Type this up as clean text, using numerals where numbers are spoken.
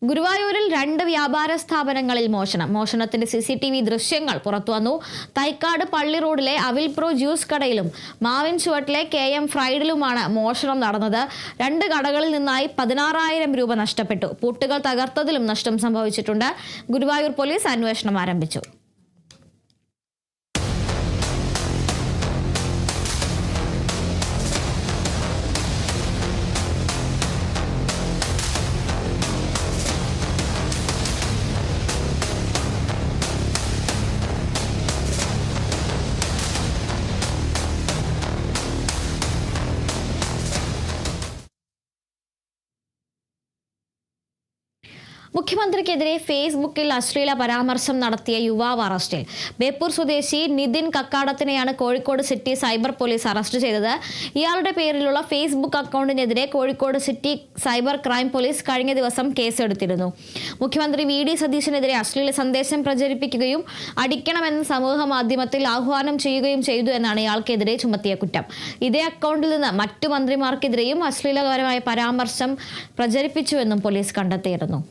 ഗുരുവായൂരിൽ 2 വ്യാപാര സ്ഥാപനങ്ങളിൽ മോഷണത്തിന്റെ CCTV ദൃശ്യങ്ങൾ പുറത്തുവന്നു. തൈക്കാട് പള്ളി റോഡിലെ അവിൽ പ്രോ ജ്യൂസ് കടയിലും മാവിൻ ചുവട്ടിലെ KM ഫ്രൈഡിലുമാണ് മോഷണം നടന്നത്. 2 കടകളിൽ നിന്നായി 16,000 രൂപ നഷ്ടപ്പെട്ടു. പൂട്ടുകൾ തകർത്തതിലും നഷ്ടം സംഭവിച്ചിട്ടുണ്ട്. ഗുരുവായൂർ പോലീസ് അന്വേഷണം ആരംഭിച്ചു. മുഖ്യമന്ത്രിക്കെതിരെ ഫേസ്ബുക്കിൽ അശ്ലീല പരാമർശം നടത്തിയ യുവാവ് അറസ്റ്റിൽ. ബേപ്പൂർ സ്വദേശി നിതിൻ കക്കാടത്തിനെയാണ് Kozhikode city cyber police arrest ചെയ്തത്. ഇയാളുടെ പേരിലുള്ള ഫേസ്ബുക്ക് അക്കൗണ്ടിനെതിരെ Kozhikode city cyber crime police കഴിഞ്ഞ ദിവസം കേസെടുത്തിരുന്നു. മുഖ്യമന്ത്രി VD സതീശനെതിരെ അശ്ലീല സന്ദേശം പ്രചരിപ്പിക്കുകയും അടിക്കണമെന്ന് സമൂഹ മാധ്യമത്തിൽ ആഹ്വാനം ചെയ്യുകയും ചെയ്തു എന്നാണ് ഇയാൾക്കെതിരെ ചുമത്തിയ കുറ്റം. ഇതേ അക്കൗണ്ടിൽ നിന്ന് മറ്റു മന്ത്രിമാർക്കെതിരെയും അശ്ലീലകരമായ പരാമർശം പ്രചരിപ്പിച്ചുവെന്നും പോലീസ് കണ്ടെത്തിയിരുന്നു.